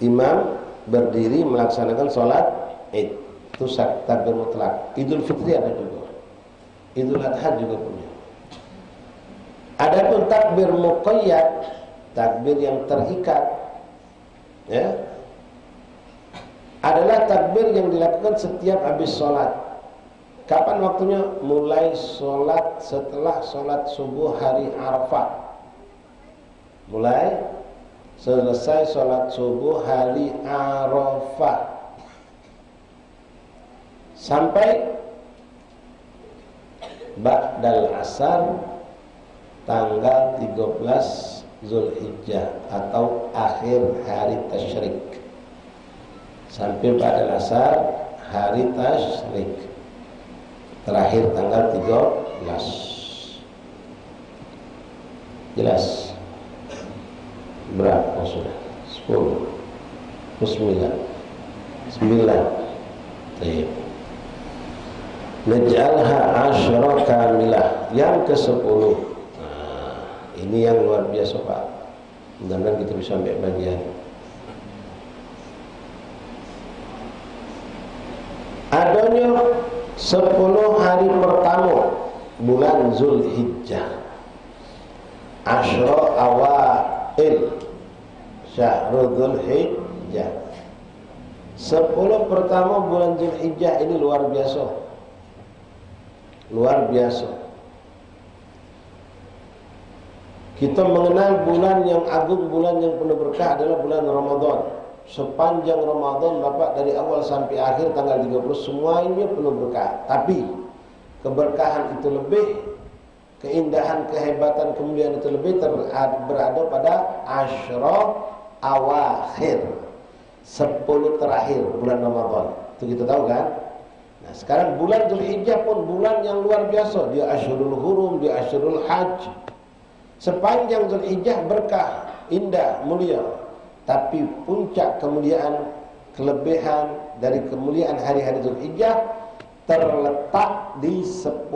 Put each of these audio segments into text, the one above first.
imam berdiri melaksanakan sholat id, itu takbir mutlak. Idul Fitri ada juga, Idul Adha juga punya. Adapun takbir muqayyad, takbir yang terikat, ya, adalah takbir yang dilakukan setiap habis sholat. Kapan waktunya? Mulai sholat setelah sholat subuh hari Arafah. Mulai selesai sholat subuh hari Arafah sampai ba'dal asar tanggal 13 Zulhijjah atau akhir hari tasyrik, sampai ba'dal asar hari tasyrik terakhir tanggal 13. Jelas? Berapa sudah? 10 9 9. Naj'alha asyra kamilah, yang ke-10. Ini yang luar biasa Pak. Mudah-mudahan kita bisa ambil bagian. Adanya 10 hari pertama bulan Zulhijjah, asyra awail syahrul Zulhijjah. 10 pertama bulan Zulhijjah ini luar biasa. Luar biasa. Kita mengenal bulan yang agung, bulan yang penuh berkah adalah bulan Ramadan. Sepanjang Ramadan Bapak, dari awal sampai akhir tanggal 30 semuanya penuh berkah. Tapi keberkahan itu lebih, keindahan, kehebatan, kemuliaan itu lebih berada pada asyra awakhir, 10 terakhir bulan Ramadan. Itu kita tahu kan? Nah, sekarang bulan Zulhijjah pun bulan yang luar biasa. Dia Asyurul Hurum, dia Asyurul Hajj. Sepanjang Zulhijjah berkah, indah, mulia. Tapi puncak kemuliaan, kelebihan dari kemuliaan hari-hari Zulhijjah terletak di 10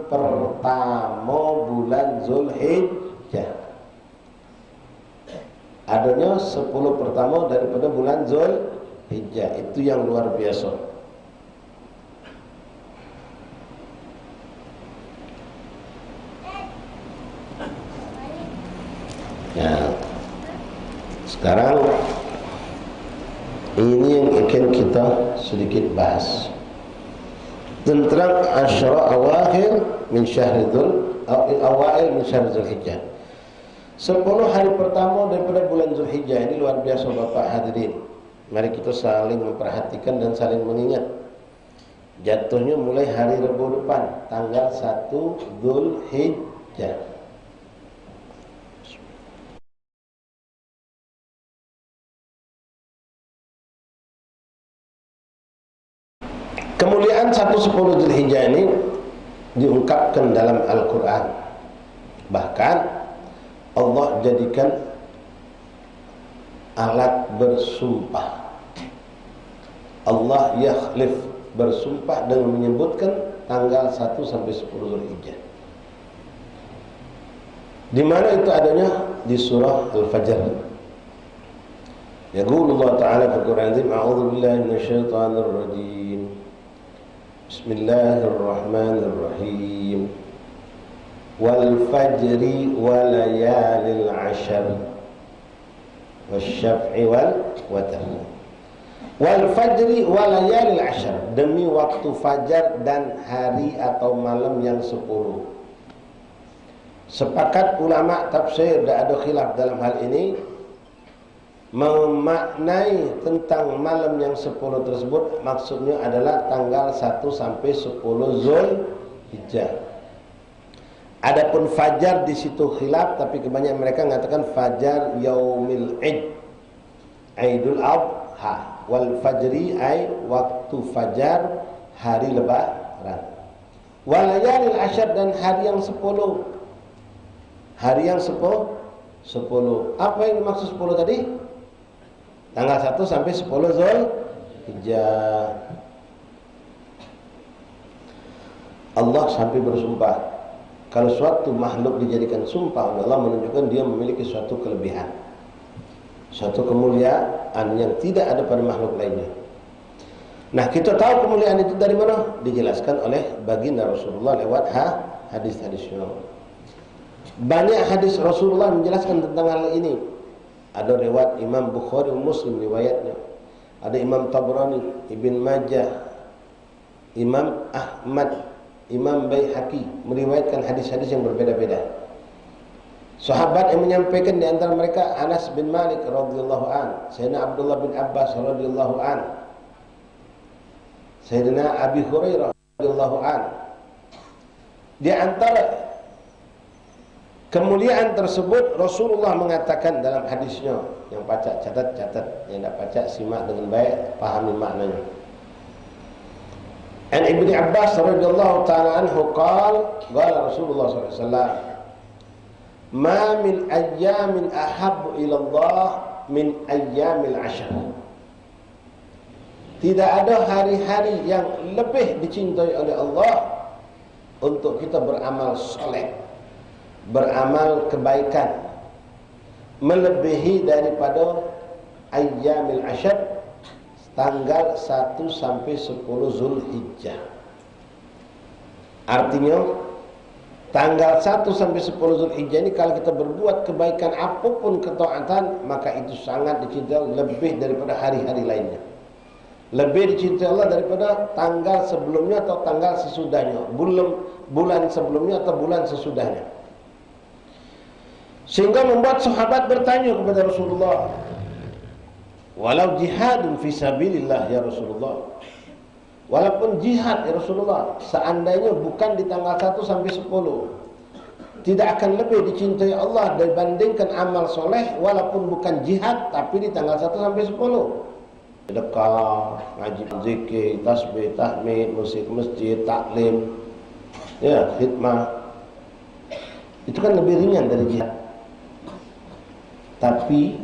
pertama bulan Zulhijjah. Adanya 10 pertama daripada bulan Zulhijjah. Itu yang luar biasa. Ya, sekarang ini yang akan kita sedikit bahas tentang asyra awakhir min syahrul awail min syahrul Zulhijjah. 10 hari pertama daripada bulan Zulhijjah ini luar biasa Bapak hadirin. Mari kita saling memperhatikan dan saling mengingat. Jatuhnya mulai hari Rabu depan, tanggal 1 Zulhijjah. Kemuliaan 1/10 Zulhijjah ini diungkapkan dalam Al-Quran. Bahkan Allah jadikan alat bersumpah. Allah yakhlif, bersumpah dengan menyebutkan tanggal 1 sampai 10 Zulhijjah. Di mana itu adanya? Di surah Al-Fajr. Yaqulu Allah Ta'ala fi Al-Quran Azim, a'udzu billahi minasyaitonir rajim. Bismillahirrahmanirrahim. Wal fajri wa layalil 'ashr wasyaf'i wal watr. Wal fajri wa layalil 'ashr, demi waktu fajar dan hari atau malam yang 10. Sepakat ulama tafsir, tidak ada khilaf dalam hal ini, memaknai tentang malam yang 10 tersebut maksudnya adalah tanggal 1 sampai 10 Zulhijjah. Adapun fajar di situ khilaf, tapi kebanyakan mereka mengatakan fajar yaumil id, Idul Adha. Wal fajri ay waktu fajar hari lebaran. Wal layalil 'ashr, dan hari yang 10. Hari yang 10. Apa yang dimaksud 10 tadi? Tanggal 1 sampai 10 Zulhijjah. Allah sampai bersumpah. Kalau suatu makhluk dijadikan sumpah oleh Allah, menunjukkan dia memiliki suatu kelebihan. Suatu kemuliaan yang tidak ada pada makhluk lainnya. Nah, kita tahu kemuliaan itu dari mana? Dijelaskan oleh baginda Rasulullah lewat hadis-hadisnya. Banyak hadis Rasulullah menjelaskan tentang hal ini. Ada riwayat Imam Bukhari Muslim riwayatnya. Ada Imam Tabrani, Ibn Majah, Imam Ahmad, Imam Baihaqi meriwayatkan hadis-hadis yang berbeda-beda. Sahabat yang menyampaikan di antara mereka Anas bin Malik radhiyallahu an, Sayyidina Abdullah bin Abbas radhiyallahu an, Sayyidina Abi Hurairah radhiyallahu an. Di antara kemuliaan tersebut Rasulullah mengatakan dalam hadisnya, yang baca catat, yang tidak baca simak dengan baik, pahami maknanya. An Ibnu Abbas radhiyallahu taala anhu qala Rasulullah sallallahu alaihi wasallam, "Ma min ayyamin ahabbu ila Allah min ayyamil ashr." Tidak ada hari-hari yang lebih dicintai oleh Allah untuk kita beramal soleh, beramal kebaikan, melebihi daripada ayyamil ashr, tanggal 1 sampai 10 Zulhijjah. Artinya tanggal 1 sampai 10 Zulhijjah ini kalau kita berbuat kebaikan apapun ketaatan, maka itu sangat dicintai lebih daripada hari-hari lainnya. Lebih dicintai Allah daripada tanggal sebelumnya atau tanggal sesudahnya, bulan sebelumnya atau bulan sesudahnya. Sehingga membuat sahabat bertanya kepada Rasulullah, "Walau jihadun fi sabilillah ya Rasulullah." Walaupun jihad ya Rasulullah, seandainya bukan di tanggal 1 sampai 10, tidak akan lebih dicintai Allah dibandingkan amal soleh walaupun bukan jihad tapi di tanggal 1 sampai 10. Sedekah, ngaji zikir, tasbih, tahmid, musik masjid, taklim, ya, khidmah. Itu kan lebih ringan dari jihad. Tapi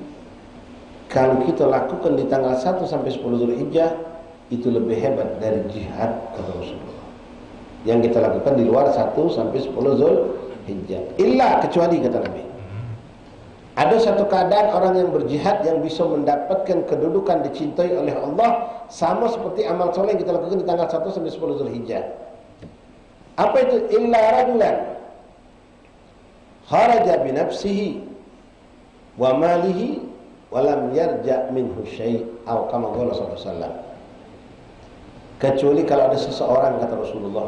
kalau kita lakukan di tanggal 1 sampai 10 Zulhijjah, itu lebih hebat dari jihad, kata Rasulullah. Yang kita lakukan di luar 1 sampai 10 Zulhijjah. Illa, kecuali, kata Nabi, ada satu keadaan orang yang berjihad yang bisa mendapatkan kedudukan dicintai oleh Allah sama seperti amal soleh yang kita lakukan di tanggal 1 sampai 10 Zulhijjah. Apa itu? Illa rajulan kharaja binafsihi wa malihi walam yarja minhu syai' atau kama qala sallallahu alaihi wasallam. Kecuali kalau ada seseorang, kata Rasulullah,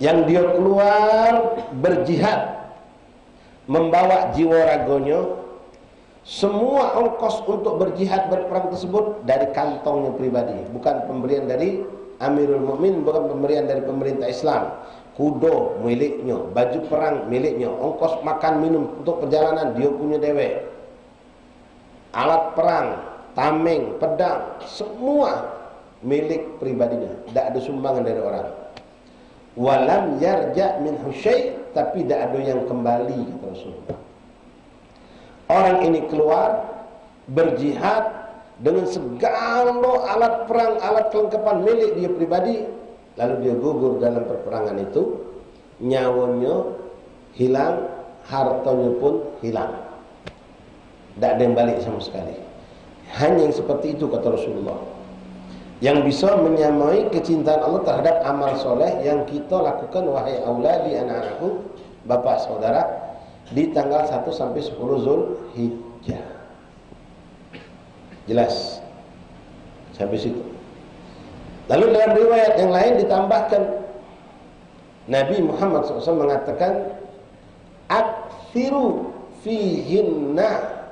yang dia keluar berjihad, membawa jiwa raganya, semua ongkos untuk berjihad berperang tersebut dari kantongnya pribadi, bukan pemberian dari Amirul Mukminin, bukan pemberian dari pemerintah Islam. Kuda miliknya, baju perang miliknya, ongkos makan minum untuk perjalanan dia punya dewek, alat perang, tameng, pedang, semua milik pribadinya, tidak ada sumbangan dari orang. Walam yarja minhu syai', tapi tidak ada yang kembali, kata Rasulullah. Orang ini keluar berjihad dengan segala alat perang, alat kelengkapan milik dia pribadi, lalu dia gugur dalam perperangan itu, nyawanya hilang, hartanya pun hilang, tidak ada yang balik sama sekali. Hanya yang seperti itu, kata Rasulullah, yang bisa menyamai kecintaan Allah terhadap amal soleh yang kita lakukan, wahai auladi, anak-anakku, bapak saudara, di tanggal 1 sampai 10 Zulhijjah. Jelas sampai situ. Lalu dalam riwayat yang lain ditambahkan, Nabi Muhammad SAW mengatakan, "Aktsiru fihinna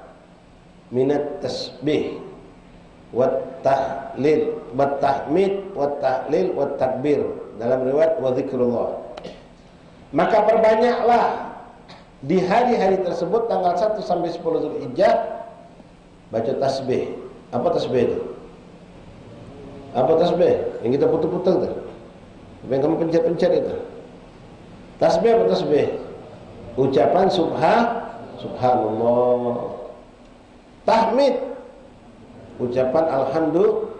minat tasbih wat tahlil wat tahmid wat tahlil wat takbir." Dalam riwayat wa zikrullah. Maka perbanyaklah di hari-hari tersebut tanggal 1 sampai 10 Zulhijjah baca tasbih. Apa tasbih itu? Apa tasbih? Yang kita putar-putar itu, yang kamu pencet-pencet itu. Tasbih apa tasbih? Ucapan subhanallah. Tahmid, ucapan alhamdulillah.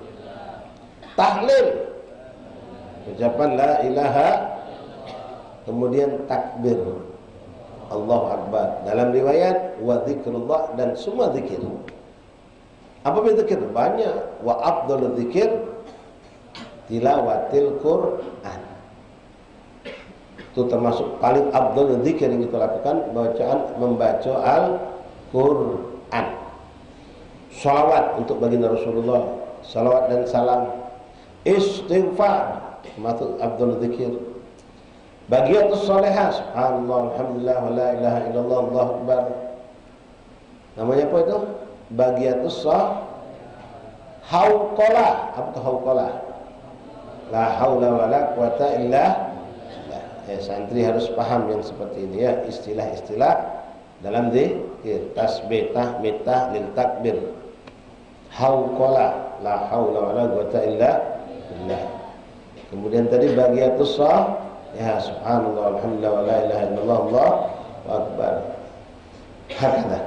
Tahlil, ucapan la ilaha. Kemudian takbir, Allahu Akbar. Dalam riwayat wa zikrullah, dan semua zikir. Apa zikir? Banyak. Wa afdhalul zikir tilawatil Quran. Itu termasuk paling afdhalul zikir yang kita lakukan, membaca Al-Quran. Salawat untuk baginda Rasulullah, salawat dan salam. Istighfar termasuk afdhalul zikir. Bagiatus salihah, subhanallah, alhamdulillah, wa la ilaha illallah, Allahu akbar. Namanya apa itu? Bagiatus hauqalah. Apa itu hauqalah? La haula wa la quwata illa billah. Santri harus paham yang seperti ini ya, istilah-istilah dalam zikir. Tasbih, tahmid, tahlil, takbir. Hauqalah, la haula wa la quwata illa billah. Kemudian tadi bagiatus ya, subhanallah, alhamdulillah, wa la ilaha illallah, Allahu akbar. Hakada.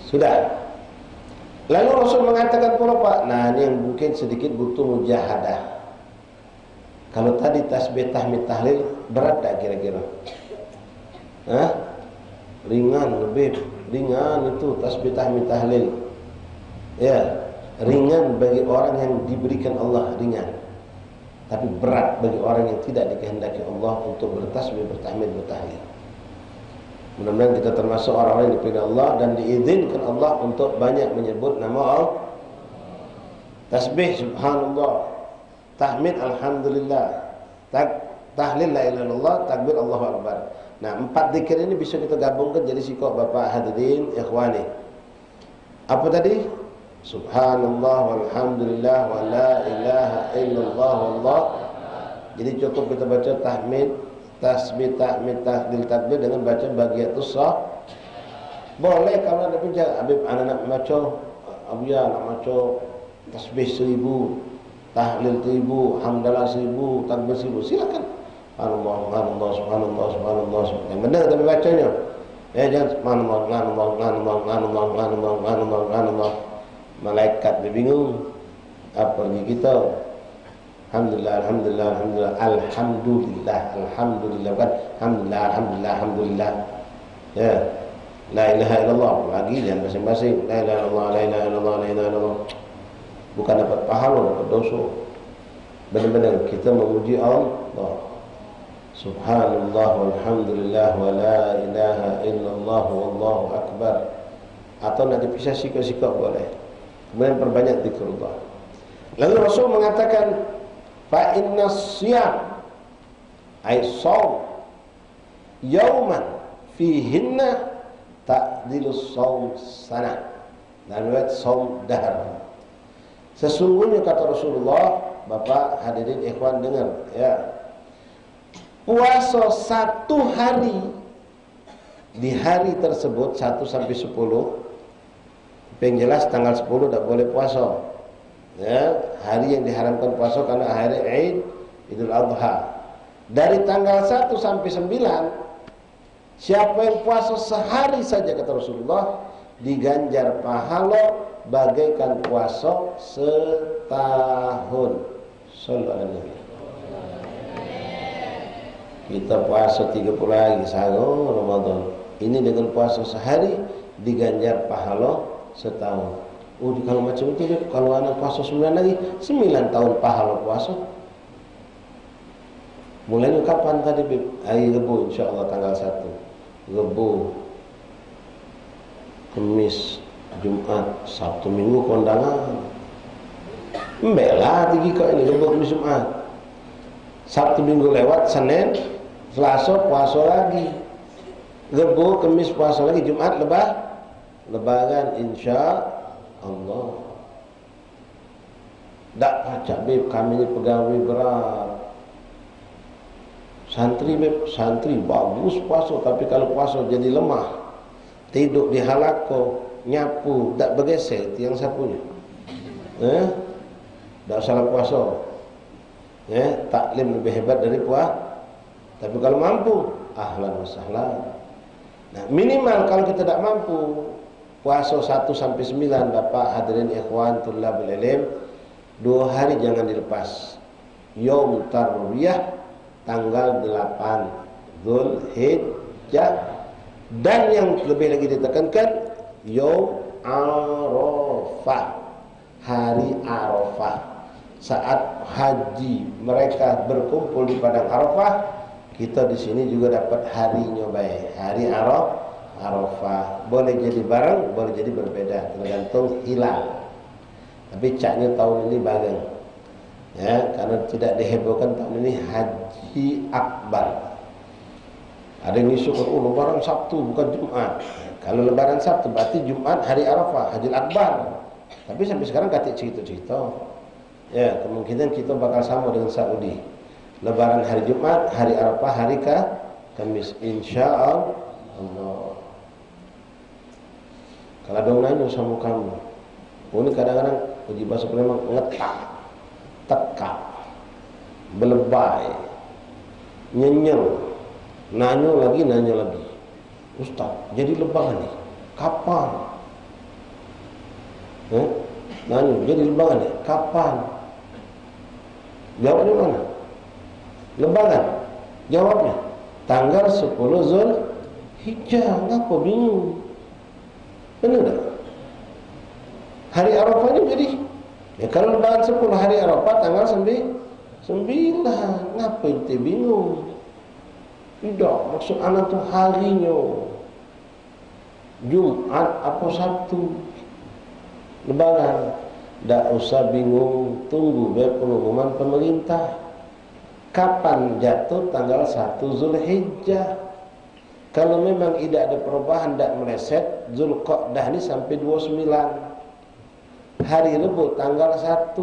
Sudah. Lalu Rasul mengatakan pula Pak, nah ini yang mungkin sedikit butuh mujahadah. Kalau tadi tasbih, tahmid, tahlil berat tak kira-kira? Ringan, lebih ringan itu tasbih, tahmid, tahlil. Ya, ringan bagi orang yang diberikan Allah, ringan. Tapi berat bagi orang yang tidak dikehendaki Allah untuk bertasbih, bertahmid, bertahlil. Mudah-mudahan kita termasuk orang-orang yang dipilih Allah dan diizinkan Allah untuk banyak menyebut nama Allah. Tasbih subhanallah, tahmid alhamdulillah, tahlil la ilaha illallah, takbir Allahu akbar. Nah, 4 zikir ini bisa kita gabungkan jadi sikap Bapak hadirin ikhwani. Apa tadi? Subhanallah walhamdulillah wa la ilaha illallah wallah. Jadi cukup kita baca tahmid, tasbih, tahmid, tahlil, takbir dengan baca bagiatus sah. Boleh kalau ada pinjam Habib anak baca, Abuya nak baca tasbih 1000, tahlil 1000, hamdalah 1000, takbir 1000, silakan. Subhanallah, subhanallah, subhanallah, subhanallah. Yang benar tapi bacanya. Jangan subhanallah, subhanallah, subhanallah, subhanallah, subhanallah, subhanallah. Malaikat bingung apa lagi kita. Alhamdulillah, alhamdulillah, alhamdulillah, alhamdulillah, alhamdulillah, kan? Alhamdulillah, alhamdulillah, alhamdulillah. Ya, la ilaha illallah lagi jangan masing-masing. La ilaha illallah, la ilaha illallah, la ilaha illallah. Bukan dapat pahala, dapat dosa. Benar-benar kita memuji Allah. Subhanallah walhamdulillah wa la ilaha illallah wallahu akbar. Atau nak dipisah sikap-sikap boleh. Kemudian perbanyak zikrullah. Lalu Rasul mengatakan fa inna siyam ay shaum yauman fihinna ta'dilus shaum sana. Dan riwayat shaum dahr. Sesungguhnya kata Rasulullah, Bapak hadirin ikhwan dengar ya. Puasa 1 hari di hari tersebut 1 sampai 10. Yang jelas tanggal 10 tak boleh puasa. Ya, hari yang diharamkan puasa karena hari Eid Idul Adha. Dari tanggal 1 sampai 9, siapa yang puasa sehari saja kata Rasulullah diganjar pahala bagaikan puasa setahun. Sallallahu alaihi wasallam. Kita puasa 30 hari sahur Ramadan. Ini dengan puasa sehari diganjar pahala setahun. Kalau macam itu, kalau anak puasa 9 lagi 9 tahun pahala puasa. Mulainya kapan tadi Bib? Hari Rabu insyaAllah tanggal 1. Rabu, Kamis, Jumat, Sabtu, Minggu kondangan. Mbeklah tinggi kok ini Rabu, Kamis, Jumat. Sabtu, Minggu lewat, Senin, Selasa puasa lagi. Rabu, Kamis puasa lagi, Jumat Lebaran insya Allah. Tak pacak Beb, kami ni pegawai berat. Santri Beb, santri bagus puasa, tapi kalau puasa jadi lemah. Tidur di halako, nyapu, tak bergeser tiang sapunya. Tak salah puasa. Taklim lebih hebat dari puasa. Tapi kalau mampu, ahlan wa sahlan. Nah, minimal kalau kita tak mampu puasa 1 sampai 9, Bapak hadirin ikhwan tullabul ilm, 2 hari jangan dilepas. Yaum tarwiyah tanggal 8 Dzulhijjah Zulhijjah. Dan yang lebih lagi ditekankan Yaum Arafah, hari Arafah. Saat haji mereka berkumpul di padang Arafah, kita di sini juga dapat harinya baik, hari Arafah. Boleh jadi bareng, boleh jadi berbeda, tergantung hilal. Tapi caknya tahun ini bareng, ya, karena tidak dihebohkan tahun ini Haji Akbar. Ada yang isu, oh lebaran Sabtu bukan Jumat. Kalau lebaran Sabtu berarti Jumat hari Arafah, Haji Akbar. Tapi sampai sekarang katik cerita-cerita. Ya, kemungkinan kita bakal sama dengan Saudi. Lebaran hari Jumat, hari Arafah hari Kamis, insyaallah. Kalau ada nanya sama kamu, oh ini kadang-kadang uji bahasa Palembang ngetak, tekak, belebay, nyenyeng. Nanya lagi, Ustaz, jadi lebaran nih, kapan? Nanya, jadi lebaran nih, kapan? Jawabnya mana? Lebaran, jawabnya tanggal 10 Zulhijjah. Ngapa bingung? Benar tak? Hari Arafahnya jadi, ya kalau lebaran 10 hari Arafah tanggal 9, ngapa ente bingung? Tidak, maksud anak tu harinya Jumat apa Sabtu lebaran. Tak usah bingung, tunggu biar pengumuman pemerintah kapan jatuh tanggal 1 Zulhijjah. Kalau memang tidak ada perubahan, tak meleset, Zulqa'dah ni sampai 29. Hari Rebu tanggal 1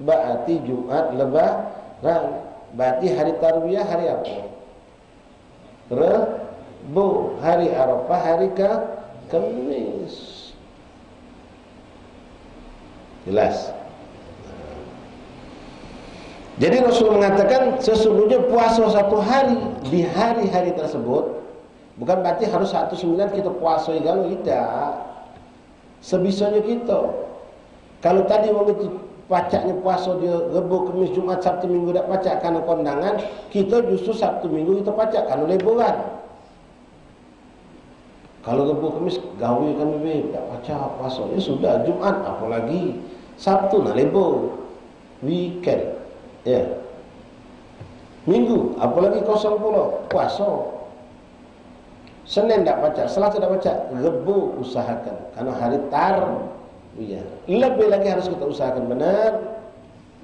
berarti Jumat lebaran. Berarti hari Tarwiyah hari apa? Rebu. Hari Arafah hari Kamis. Jelas. Jadi Rasul mengatakan sesungguhnya puasa satu hari di hari-hari tersebut bukan berarti harus 19 kita puasa kalau tidak. Sebisanya kita. Kalau tadi waktu pacaknya puasa dia Rebu, Kamis, Jumat, Sabtu, Minggu tak pacak karena kondangan, kita justru Sabtu, Minggu kita pacak karena liburan. Kalau Rebu, Kamis gawe kami tak pacak puasa, ya sudah. Jumat apalagi, Sabtu nak libur, weekend, ya. Minggu apalagi kosong pula, puasa. Senin tak pacak, Selasa tak pacak, Rebu usahakan karena hari Tarwiyah. Lebih lagi harus kita usahakan benar.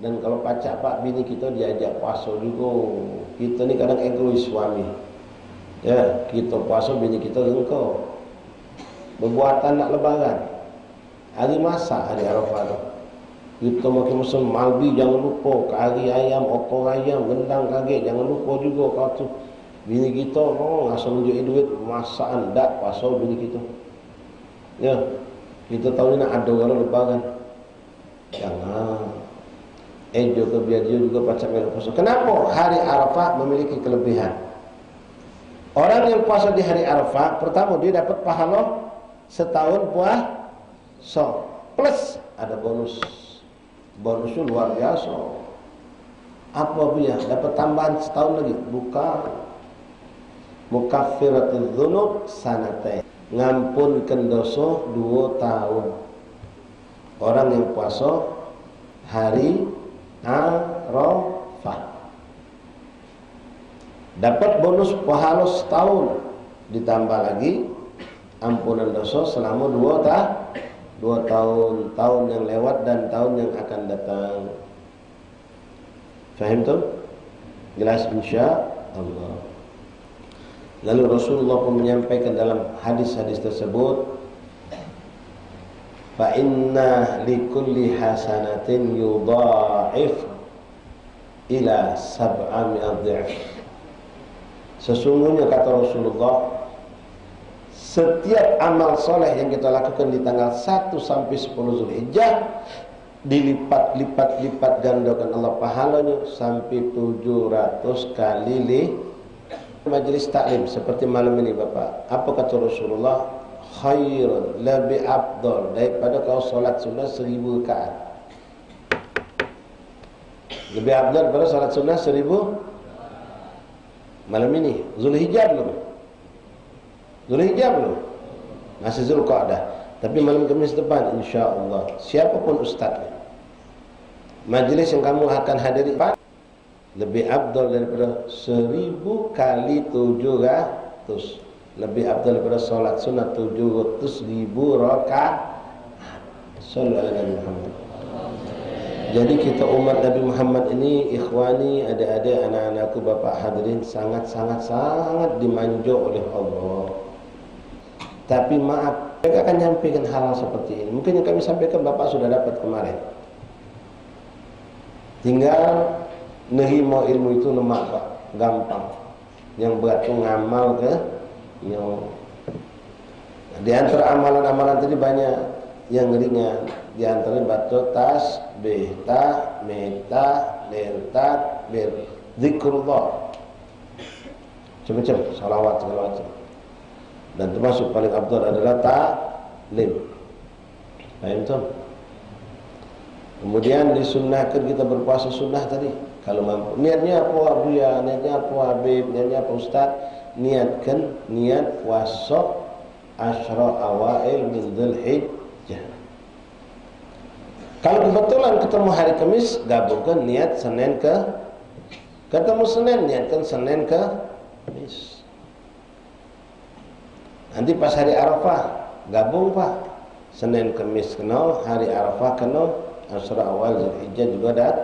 Dan kalau pacak pak bini kita diajak puasa juga. Kita ni kadang egois suami. Ya, kita puasa bini kita engkau. Berbuatan nak lebaran. Hari masa hari Arafah tu. Kita makin musim malbi jangan lupa, kari ayam, okor ayam, gendang kaget jangan lupa juga kau tu. Bini kita asal menunjuk duit masakan dak puasa bini kita. Ya. Kita tahu ni nak ada orang lebaran. Jangan. Juga biar dia juga pacak merah puasa. Kenapa? Hari Arafah memiliki kelebihan. Orang yang puasa di hari Arafah, pertama dia dapat pahala setahun puasa. Plus ada bonus. Bonusnya luar biasa. Apa dia? Dapat tambahan setahun lagi. Bukan. Mukaffiratul dzunub sanatain. Ngampunkan dosa 2 tahun. Orang yang puasa hari Arafah dapat bonus pahala setahun, ditambah lagi ampunan dosa selama 2 tahun, tahun yang lewat dan tahun yang akan datang. Faham tu? Jelas insya-Allah. Lalu Rasulullah pun menyampaikan dalam hadis-hadis tersebut, fa inna likulli hasanatin yudha'if ila 700 dha'f. Sesungguhnya kata Rasulullah, setiap amal soleh yang kita lakukan di tanggal 1 sampai 10 Zulhijjah dilipat-lipat gandakan Allah pahalanya sampai 700 kali Majlis taklim seperti malam ini Bapak. Apa kata Rasulullah? Khairun, lebih afdal daripada kau solat sunnah 1000 rakaat. Lebih afdal daripada solat sunnah 1000 malam ini. Zulhijjah belum? Zulhijjah belum? Masih Zulqa'dah. Tapi malam Kamis depan insya-Allah siapapun ustaznya, majelis yang kamu akan hadiri lebih afdal daripada 1000 kali 700. Lebih afdal daripada solat sunat 700.000 rakaat. Sallallahu alaihi Muhammad. Jadi kita umat Nabi Muhammad ini, ikhwani, adik-adik, anak-anakku, bapak hadirin, sangat dimanjur oleh Allah. Tapi maaf, mereka akan nyampaikan hal seperti ini. Mungkin yang kami sampaikan bapak sudah dapat kemarin. Tinggal nerima ilmu itu lemak pak, gampang. Yang berat itu ngamal ke yang di antara amalan-amalan tadi banyak yang ringan. Di antara baca tasbih, tahmid, tahlil, takbir, zikrullah, macam-macam, salawat segala macam. Dan termasuk paling afdal adalah taklim. Paham tuh? Kemudian disunnahkan kita berpuasa sunnah tadi. Kalau mampu. Niatnya apa Buya, niatnya apa Habib, niatnya apa Ustaz? Niatkan niat puasa asyra awail min Dzulhijjah. Kalau kebetulan ketemu hari Kamis, gabungkan niat Senin ke ketemu Senin, niatkan Senin ke Kamis. Nanti pas hari Arafah, gabung Pak. Senin Kamis kena, hari Arafah kena, asyra awal Dzulhijjah juga dapat.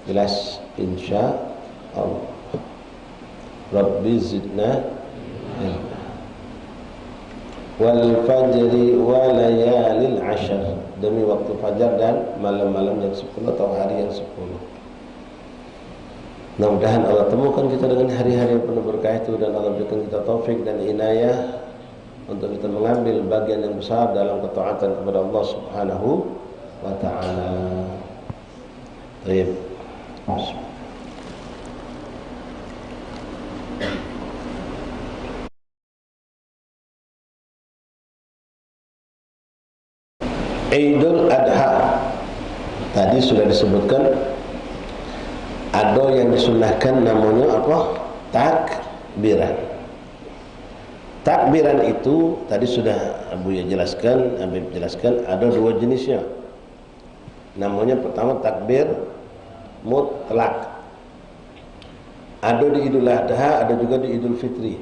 Jelas insya Allah. Rabbi zidna ilma. Wal fajri wa layalil ashar, demi waktu fajar dan malam-malam yang 10 atau hari yang 10. Mudah-mudahan Allah temukan kita dengan hari-hari yang penuh berkah itu, dan Allah berikan kita taufik dan inayah untuk kita mengambil bagian yang besar dalam ketaatan kepada Allah Subhanahu wa ta'ala. Baik. Idul Adha tadi sudah disebutkan, ada yang disunahkan namanya apa? Takbiran. Takbiran itu tadi sudah Abu jelaskan, Habib jelaskan, ada dua jenisnya. Namanya pertama takbir mutlak. Ada di Idul Adha, ada juga di Idul Fitri.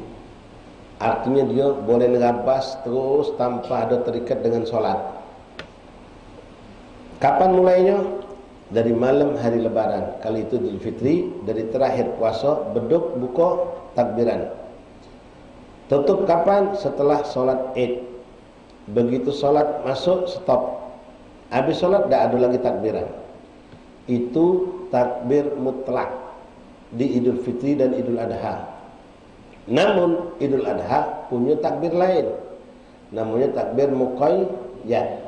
Artinya dia boleh ngerabas terus tanpa ada terikat dengan sholat. Kapan mulainya? Dari malam hari Lebaran. Kali itu Idul Fitri, dari terakhir puasa, beduk buka takbiran. Tutup kapan? Setelah sholat Id. Begitu sholat masuk, stop. Habis sholat tidak ada lagi takbiran. Itu takbir mutlak di Idul Fitri dan Idul Adha. Namun Idul Adha punya takbir lain, namanya takbir muqayyad.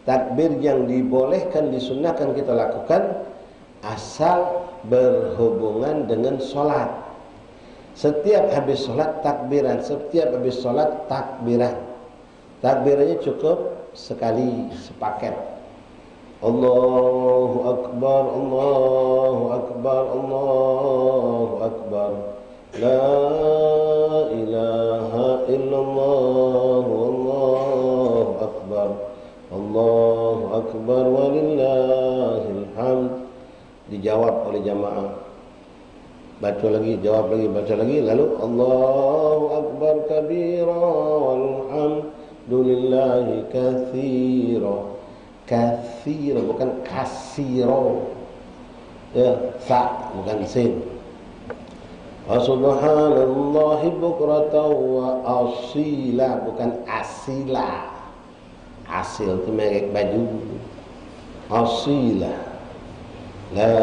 Takbir yang dibolehkan, disunnahkan kita lakukan asal berhubungan dengan sholat. Setiap habis sholat takbiran, setiap habis sholat takbiran. Takbirannya cukup sekali, sepaket. Allahu Akbar, Allahu Akbar, Allahu Akbar. La ilaha illallah, Allahu Akbar. Allahu Akbar walillahil hamd. Dijawab oleh jamaah. Baca lagi, jawab lagi, baca lagi. Lalu Allahu Akbar kabira walhamdulillahi katsira. Katsira bukan kasiro. Ya, sa bukan sin. Wa subhanallahi bukratan wa asila, bukan asila. Asil itu merek baju. Asilah. La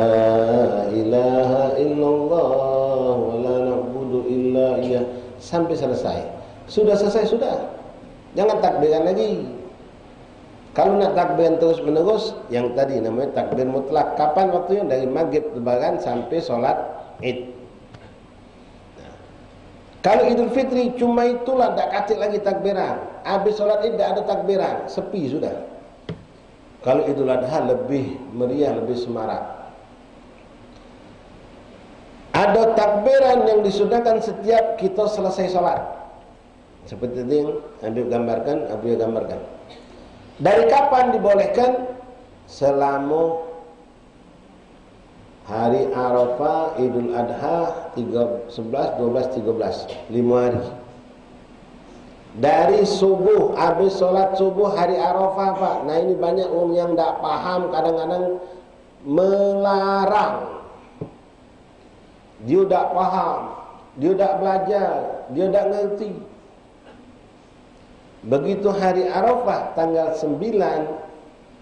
ilaha illallah wa la na'budu illa iyyah. Sampai selesai. Sudah selesai, sudah. Jangan takbiran lagi. Kalau nak takbiran terus menerus, yang tadi namanya takbir mutlak. Kapan waktunya? Dari maghrib lebaran sampai sholat Id. Kalau Idul Fitri cuma itulah, tak kacik lagi takbiran. Habis sholat Id tak ada takbiran, sepi sudah. Kalau Idul Adha lebih meriah, lebih semarak. Ada takbiran yang disunahkan setiap kita selesai sholat. Seperti yang Habib gambarkan. Dari kapan dibolehkan? Selama hari Arafah, Idul Adha, 11, 12, 13, 5 hari. Dari subuh, habis sholat subuh hari Arafah, Pak. Nah ini banyak orang yang tidak paham, kadang-kadang melarang. Dia tak faham, dia tak belajar, dia tak ngerti. Begitu hari Arafah tanggal 9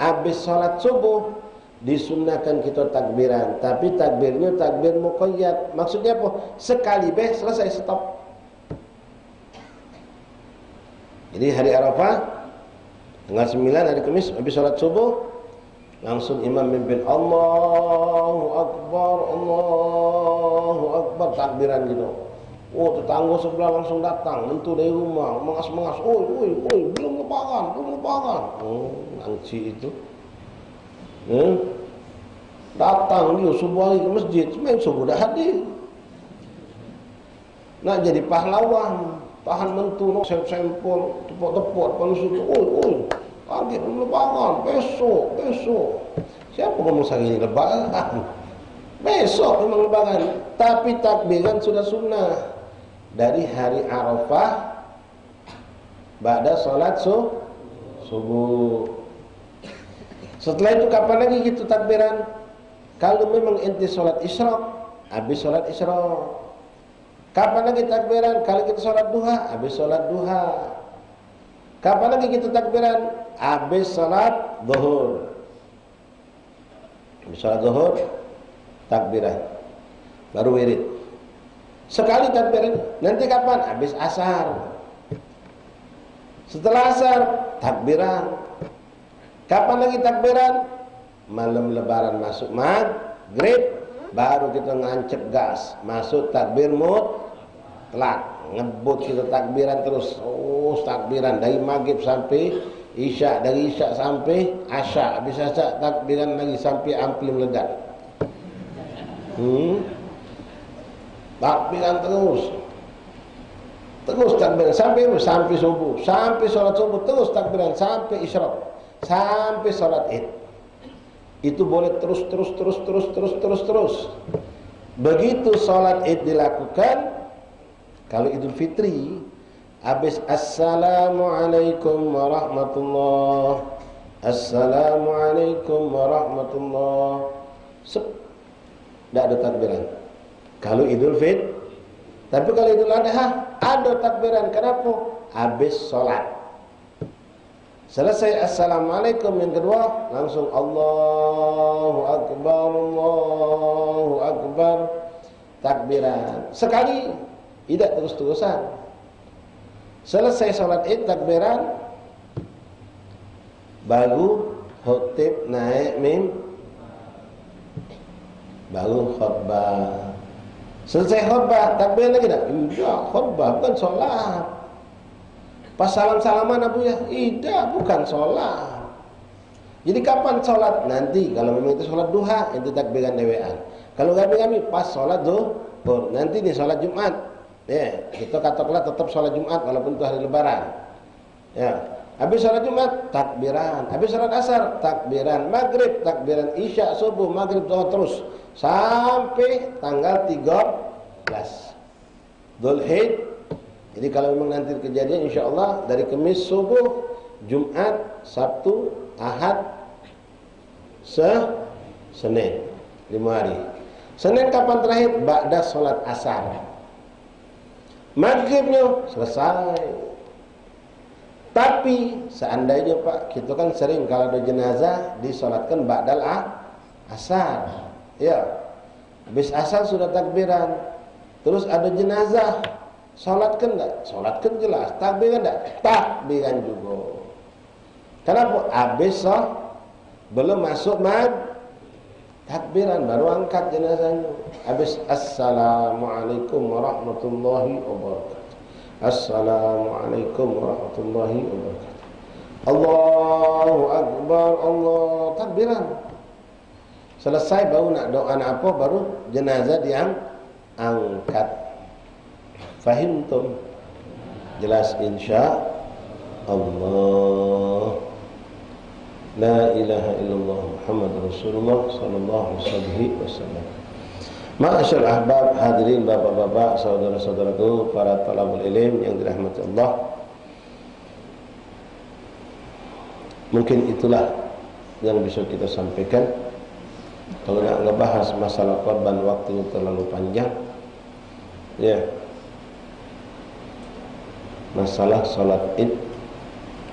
habis sholat subuh, disunahkan kita takbiran. Tapi takbirnya takbir muqayyad. Maksudnya apa? Sekali selesai, stop. Jadi hari Arafah tanggal 9 hari Kamis habis sholat subuh, langsung imam mimpin Allahu Akbar, takbiran gitu. Oh, tetangga sebelah langsung datang, mentu dari rumah, mengas-mengas, oi, belum lebaran. Oh, angci itu. Datang dia subuh hari ke masjid, sebenarnya subuh dah hadir. Nak jadi pahlawan, tahan mentu, sempol, tepuk-tepuk, panusu, oi, pagi belum lebaran, besok. Siapa ngomong hari ini lebaran? Besok memang lebaran. Tapi takbiran sudah sunnah dari hari Arafah ba'da salat subuh. Setelah itu kapan lagi gitu takbiran? Kalau memang inti salat isyraq, habis salat isyraq. Kapan lagi takbiran? Kalau kita salat duha, habis salat duha. Kapan lagi kita takbiran? Habis salat zuhur. Habis salat zuhur takbiran, baru wirid. Sekali takbiran. Nanti kapan? Habis asar. Setelah asar takbiran. Kapan lagi takbiran? Malam lebaran masuk maghrib, baru kita ngancep gas, masuk takbir mutlak. Ngebut kita takbiran terus. Oh, takbiran dari maghrib sampai isya, dari isya sampai asya, habis asya takbiran lagi sampai ampli meledak. Takbiran terus takbiran sampai subuh, sampai sholat subuh terus takbiran sampai isyraq, sampai sholat id. Itu boleh terus. Begitu sholat id dilakukan, kalau Idul Fitri habis assalamualaikum warahmatullah, assalamualaikum warahmatullah, tidak ada takbiran. Kalau Idul Fitri. Tapi kalau Idul Adha ada takbiran. Kenapa? Habis sholat. Selesai assalamualaikum, yang kedua langsung Allahu Akbar, takbiran. Sekali, tidak terus-terusan. Selesai sholat id takbiran, baru khutib naik baru khutbah. Selesai khutbah, takbir lagi tak? Tidak, khutbah bukan sholat. Pas salam-salaman Abu ya? Tidak, bukan sholat. Jadi kapan sholat? Nanti, kalau memang itu sholat duha, itu takbiran dewean. Kalau kami pas sholat zuhur, nanti nih sholat Jumat. Ya, kita katakanlah tetap sholat Jumat walaupun itu hari lebaran. Ya, habis sholat Jumat, takbiran. Habis sholat asar, takbiran. Maghrib, takbiran. Isya, subuh, maghrib, zuhur terus. Sampai tanggal 13 Dzulhijjah. Jadi kalau memang nanti kejadian, insya Allah dari Kamis subuh, Jumat, Sabtu, Ahad, Senin, 5 hari. Senin kapan terakhir? Ba'da sholat asar. Maghribnya selesai. Tapi seandainya Pak, kita kan sering kalau ada jenazah disolatkan ba'dal asar. Ya, habis asar sudah takbiran. Terus ada jenazah, solatkan enggak? Solatkan jelas. Takbiran enggak? Takbiran juga. Kenapa? Habis belum masuk takbiran, baru angkat jenazahnya. Habis assalamualaikum warahmatullahi wabarakatuh. Assalamualaikum warahmatullahi wabarakatuh. Allahu Akbar, Allah, takbiran. Selesai baru nak doa apa, baru jenazah angkat. Fahimtum? Jelas insya Allah. La ilaha illallah Muhammad Rasulullah sallallahu alaihi wasallam. Ma'asyar ahbab, hadirin bapak-bapak, saudara-saudaraku, para talabul ilm yang dirahmati Allah. Mungkin itulah yang bisa kita sampaikan. Kalau nak ngebahas masalah korban waktu terlalu panjang, ya. Masalah salat Id,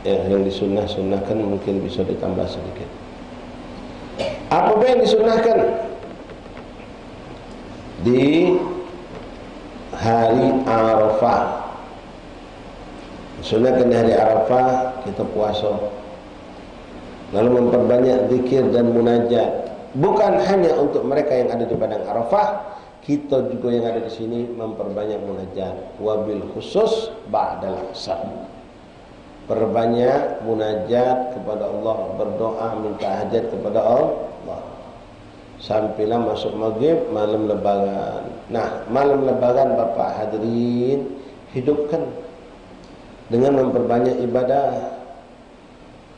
ya, yang disunnah-sunnahkan mungkin bisa ditambah sedikit. Apa yang disunnahkan di hari Arafah? Sunnahkan di hari Arafah kita puasa, lalu memperbanyak zikir dan munajat. Bukan hanya untuk mereka yang ada di padang Arafah, kita juga yang ada di sini memperbanyak munajat. Wabil khusus ba'dal asar. Perbanyak munajat kepada Allah, berdoa minta hajat kepada Allah. Sampailah masuk maghrib, malam lebaran. Nah, malam lebaran Bapak hadirin hidupkan dengan memperbanyak ibadah.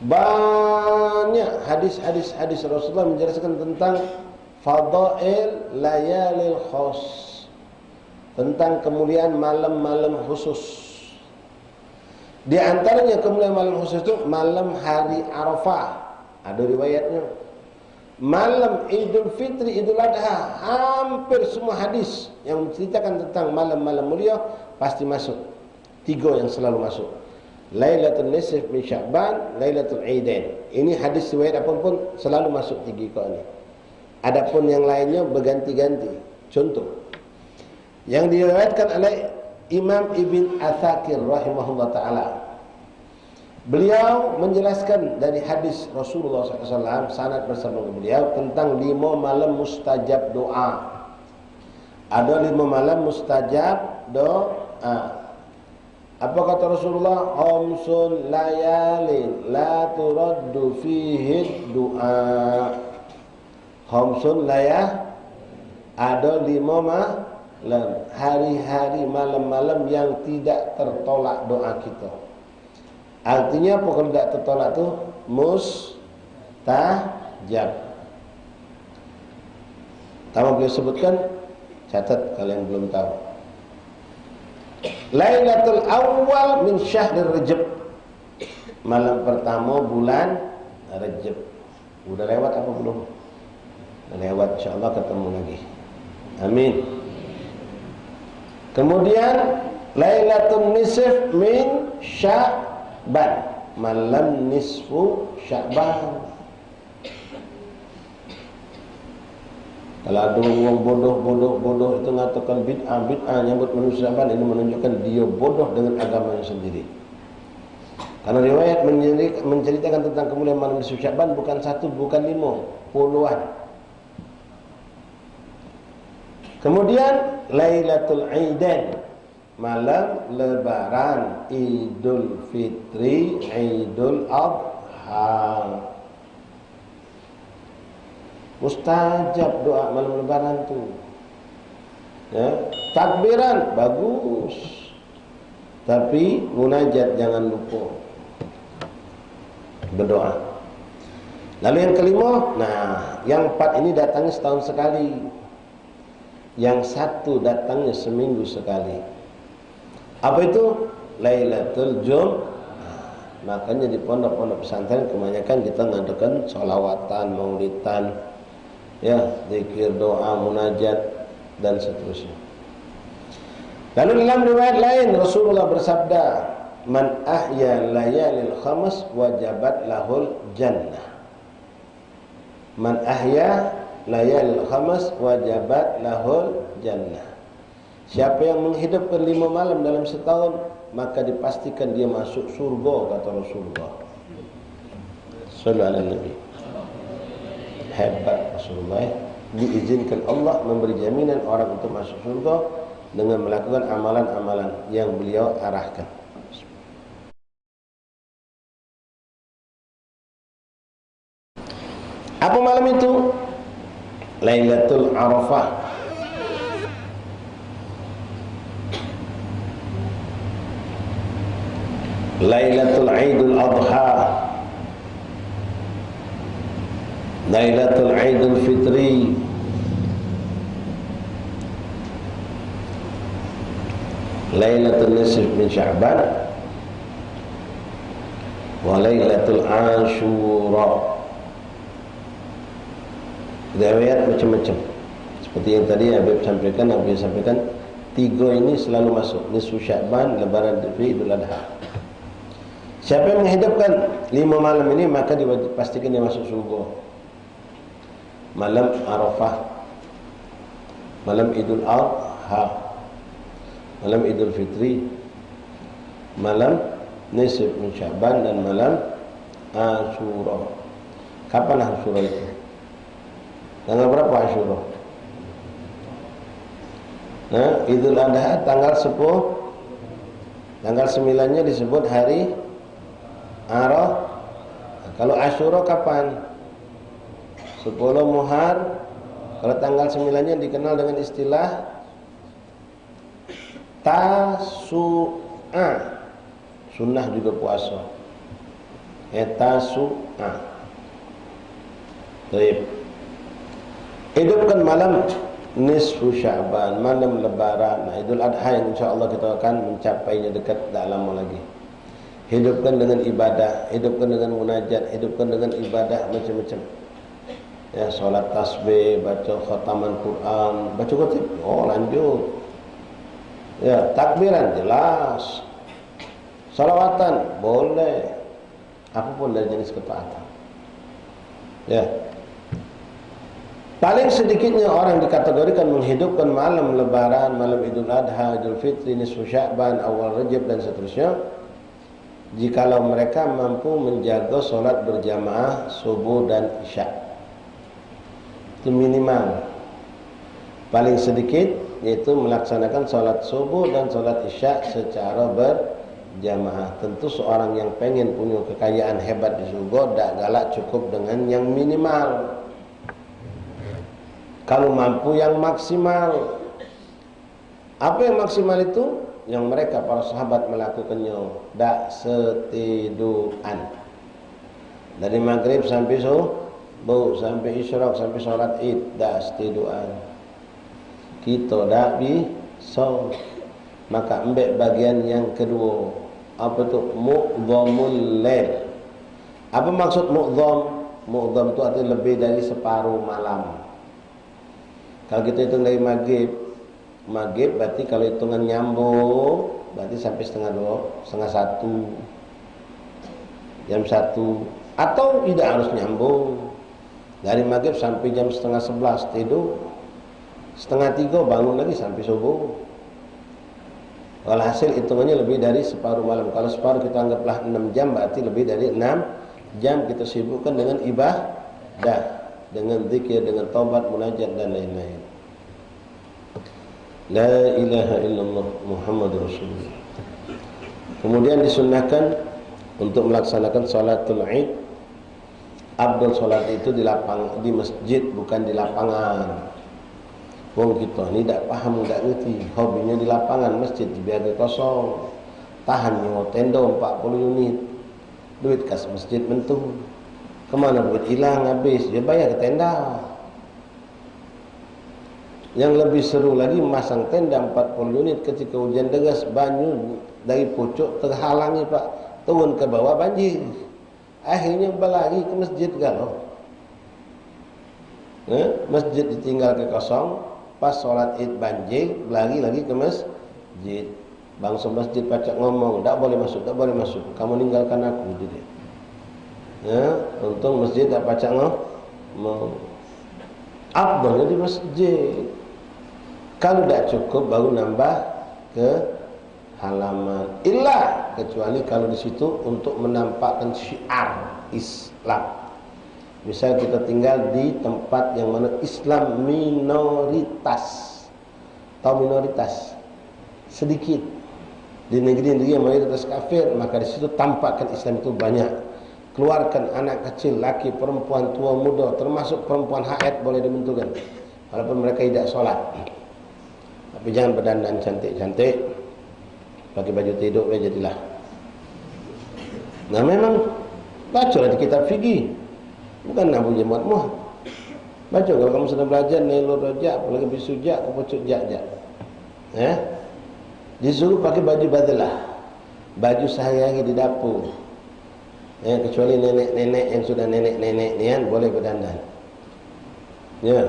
Banyak hadis Rasulullah menjelaskan tentang fadail layalil khos, tentang kemuliaan malam-malam khusus. Di antaranya kemuliaan malam khusus itu malam hari Arafah. Ada riwayatnya. Malam Idul Fitri, Idul Adha, hampir semua hadis yang menceritakan tentang malam-malam mulia pasti masuk. 3 yang selalu masuk. Lailatul Nisf min Sya'ban, Lailatul Aidain. Ini hadis riwayat apapun selalu masuk 3 ini. Adapun yang lainnya berganti-ganti. Contoh yang diriwayatkan oleh Imam Ibn Athakir rahimahullah ta'ala. Beliau menjelaskan dari hadis Rasulullah SAW, sanad bersama beliau, tentang 5 malam mustajab doa. Ada 5 malam mustajab doa. Apa kata Rasulullah? Khamsun layalin la turaddu fihi du'a. Khamsun layah, ada 5 malam, hari-hari malam-malam yang tidak tertolak doa kita. Artinya apa kalau tidak tertolak tu? Mustajab. Tahu beliau sebutkan? Catat kalian belum tahu. Lailatul awal min syahril Rajab. Malam pertama bulan Rajab. Udah lewat apa belum? Udah lewat, insyaallah ketemu lagi. Amin. Kemudian Lailatul Nisf min Sya'ban. Malam nisfu Sya'ban. Kalau ada orang bodoh itu mengatakan bid'ah nyambut manusia Sya'ban, ini menunjukkan dia bodoh dengan agamanya sendiri. Karena riwayat menceritakan tentang kemuliaan malam nisfu Sya'ban bukan 1, bukan 5, puluhan. Kemudian Lailatul Aidain, malam lebaran, Idul Fitri, Idul Adha. Mustajab doa malam lebaran tu. Ya, takbiran bagus. Tapi munajat jangan lupa. Berdoa. Lalu yang kelima, nah, yang 4 ini datangnya setahun sekali. Yang 1 datangnya seminggu sekali. Apa itu? Lailatul Jum'ah. Makanya di pondok-pondok pesantren kebanyakan kita ngadakan sholawatan, maulidan, ya, zikir, doa, munajat dan seterusnya. Lalu dalam riwayat lain Rasulullah bersabda, "Man ahya layalil khamas wajabat lahul jannah." Man ahya layalil khamas wajabat lahul jannah. Siapa yang menghidupkan 5 malam dalam setahun, maka dipastikan dia masuk surga, kata Rasulullah. Sallallahu alaihi Nabi. Hebat Rasulullah. Diizinkan Allah memberi jaminan orang untuk masuk surga dengan melakukan amalan-amalan yang beliau arahkan. Apa malam itu? Lailatul Arafah. Lailatul Aidul Adha, Lailatul Aidul Fitri, Lailatul Nisf min Sya'ban, wa Lailatul Ashura. Riwayat macam-macam. Seperti yang tadi Habib sampaikan, tiga ini selalu masuk, nisfu Sya'ban, Lebaran Idul Adha. Siapa yang menghidupkan 5 malam ini, maka dipastikan dia masuk surga. Malam Arafah, malam Idul Adha, malam Idul Fitri, malam nisfu min Sya'ban, dan malam Ashura. Kapan Ashura itu? Tanggal berapa Ashura? Idul Adha tanggal 10. Tanggal 9-nya disebut hari Arafah. Kalau Ashura kapan? 10 Muharram. Kalau tanggal 9-nya dikenal dengan istilah Tasu'a. Sunnah juga puasa. Tasu'a. Baik. Hidupkan malam nisfu Sya'ban, malam Lebaran. Idul Adha yang insyaAllah kita akan mencapainya dekat tak lama lagi. Hidupkan dengan ibadah, hidupkan dengan munajat, hidupkan dengan ibadah macam-macam. Ya, solat tasbih, baca khataman Quran, baca khatib, lanjut. Ya, takbiran jelas. Salawatan boleh. Apapun dari jenis ketaatan. Ya. Paling sedikitnya orang dikategorikan menghidupkan malam Lebaran, malam Idul Adha, Idul Fitri, nisfu Sya'ban, awal Rajab dan seterusnya, jikalau mereka mampu menjaga solat berjamaah subuh dan isya. Itu minimal. Paling sedikit yaitu melaksanakan solat subuh dan solat isya secara berjamaah. Tentu seorang yang pengen punya kekayaan hebat di surga, tak galak cukup dengan yang minimal. Kalau mampu yang maksimal. Apa yang maksimal itu? Yang mereka para sahabat melakukannya, tak setiduran. Dari maghrib sampai subuh, sampai isyraq, sampai sholat id, tak setiduran. Kita tak bisa. Maka ambil bagian yang kedua. Apa itu? Mu'dhamul lail. Apa maksud mu'dham? Mu'dham itu artinya lebih dari separuh malam. Kalau kita hitung dari maghrib berarti kalau hitungan nyambung berarti sampai setengah 1, jam 1, atau tidak harus nyambung. Dari maghrib sampai jam setengah 11 tidur, setengah 3 bangun lagi sampai subuh. Walhasil hitungannya lebih dari separuh malam. Kalau separuh kita anggaplah 6 jam, berarti lebih dari 6 jam kita sibukkan dengan ibadah, dengan zikir, dengan taubat, munajat dan lain-lain. La ilaha illallah Muhammadur Rasulullah. Kemudian disunnahkan untuk melaksanakan salatul Id. Afdal salat itu di masjid, bukan di lapangan. Wong kita ni tak paham, tak ngerti. Hobinya di lapangan, masjid dibiarkan kosong. Tahan nyewa tenda 40 unit. Duit kas masjid mentu. Kemana duit hilang habis? Dia bayar ke tenda. Yang lebih seru lagi masang tenda 40 unit ketika hujan deras, banyu dari pucuk terhalangi Pak, turun ke bawah banjir. Akhirnya berlari ke masjid galau. Masjid ditinggal ke kosong, pas sholat id banjir, berlari lagi ke masjid. Bangsa masjid pacak ngomong, tak boleh masuk, tak boleh masuk. Kamu ninggalkan aku, gitu. Ya, untung masjid tak pacak ngomong. Abdulnya di masjid. Kalau tak cukup baru nambah ke halaman. Illa kecuali kalau di situ untuk menampakkan syiar Islam. Misal kita tinggal di tempat yang mana Islam minoritas. Tahu minoritas? Sedikit. Di negeri-negeri yang mayoritas kafir, maka di situ tampakkan Islam itu banyak. Keluarkan anak kecil, laki, perempuan, tua, muda, termasuk perempuan haid boleh dibentukkan, walaupun mereka tidak sholat. Tapi jangan berdandan cantik-cantik, pakai baju tidur jadilah. Nah memang bacalah di kitab fikih, bukan nak punya muat-muat. Baca kalau kamu sedang belajar Nailur Rajak, apalagi bisujak, kepucuk jak-jak. Disuruh pakai baju badalah, baju sehari-hari di dapur. Kecuali nenek-nenek yang sudah nenek-nenek ni kan boleh berdandan. Ya.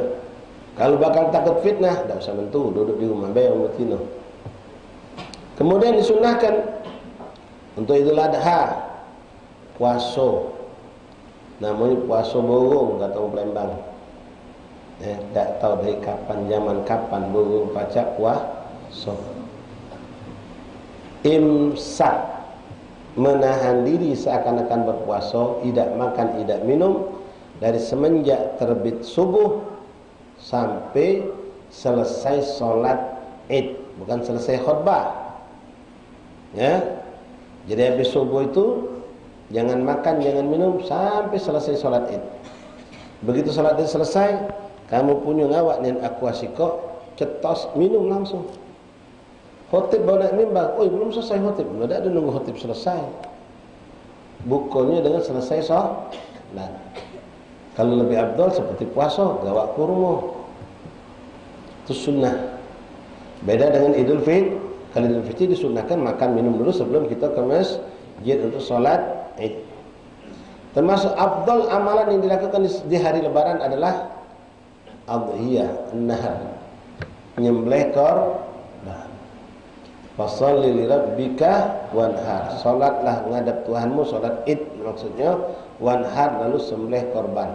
Kalau bakal takut fitnah, tak usah mentu, duduk di rumah bae umutino. Kemudian disunahkan untuk Idul Adha puasa. Namanya puasa burung kata orang Palembang. Tak tahu dari kapan, zaman kapan burung pacak puasa. Imsak, menahan diri seakan-akan berpuasa, tidak makan, tidak minum dari semenjak terbit subuh sampai selesai solat Id, bukan selesai khutbah. Ya, jadi habis subuh itu jangan makan, jangan minum sampai selesai solat Id. Begitu solat Id selesai, kamu punya ngawak nin akuasiko, cetos minum langsung. Khotib baru nak mimbar, belum selesai khotib, tidak ada nunggu khotib selesai. Bukanya dengan selesai solat. Kalau lebih abdul seperti puasa, gawak kurma. Itu sunnah. Beda dengan Idul Fitri. Kalau Idul Fitri disunnahkan makan minum dulu sebelum kita ke masjid untuk solat Id. Termasuk abdul amalan yang dilakukan di hari Lebaran adalah adhiyah, nahar, menyembelih korban. Fasholli li rabbika wanhar. Salatlah menghadap Tuhanmu, salat Id maksudnya, wanhar lalu sembelih korban.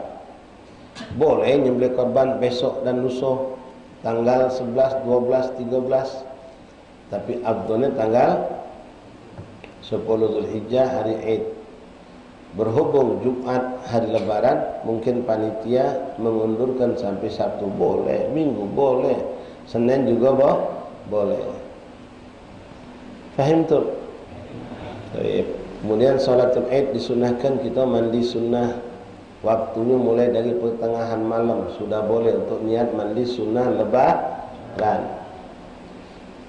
Boleh menyembelih korban besok dan lusa, tanggal 11, 12, 13. Tapi abdulnya tanggal 10 Zulhijjah hari Id. Berhubung Jumat hari Lebaran, mungkin panitia mengundurkan sampai Sabtu boleh, Minggu boleh, Senin juga boleh. Fahim tu? Kemudian salatul Id disunahkan kita mandi sunnah. Waktunya mulai dari pertengahan malam sudah boleh untuk niat mandi sunnah Lebaran.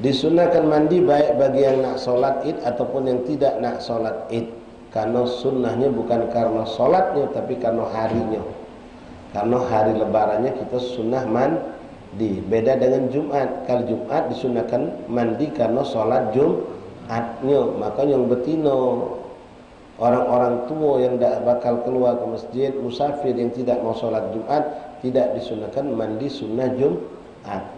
Disunahkan mandi baik bagi yang nak solat Id ataupun yang tidak nak solat Id. Karena sunnahnya bukan karena solatnya, tapi karena harinya. Karena hari Lebarannya kita sunnah mandi. Beda dengan Jumat. Kalau Jumat disunahkan mandi karena solat Jumatnya. Maka yang betino, orang-orang tua yang tak bakal keluar ke masjid, musafir yang tidak mau solat Jumat, tidak disunahkan mandi sunnah Jumat.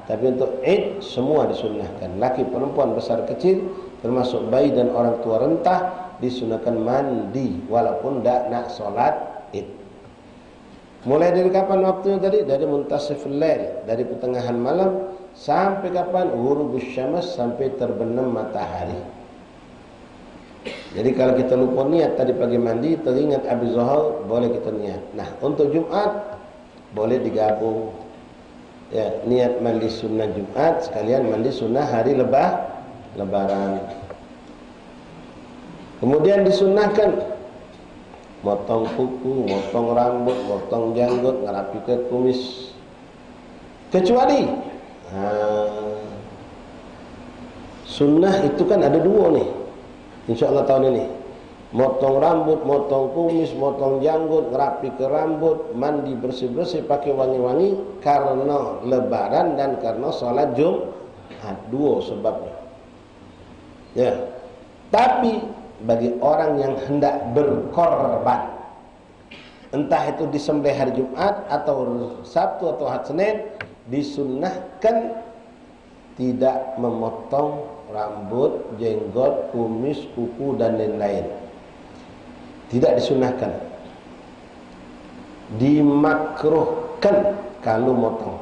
Tapi untuk Id semua disunahkan. Laki perempuan besar kecil, termasuk bayi dan orang tua rentah, disunahkan mandi walaupun tak nak solat Id. Mulai dari kapan waktunya tadi? Dari muntasiful lail, dari pertengahan malam sampai kapan? Ghurubus syams, sampai terbenam matahari. Jadi kalau kita lupa niat tadi pagi mandi, teringat habis zuhur, boleh kita niat. Nah, untuk Jumat boleh digabung. Ya, niat mandi sunnah Jumat sekalian mandi sunnah hari Lebaran. Kemudian disunahkan motong kuku, motong rambut, motong janggut, ngerapikan kumis. Kecuali sunnah itu kan ada dua nih. InsyaAllah tahun ini motong rambut, motong kumis, motong janggut, ngerapi ke rambut, mandi bersih-bersih, pakai wangi-wangi karena Lebaran dan karena sholat Jumat. Dua sebabnya. Ya. Tapi bagi orang yang hendak berkorban, entah itu disembelih hari Jumat atau Sabtu atau hari Senin, disunnahkan tidak memotong rambut, jenggot, kumis, kuku dan lain-lain. Tidak disunahkan. Dimakruhkan kalau motong.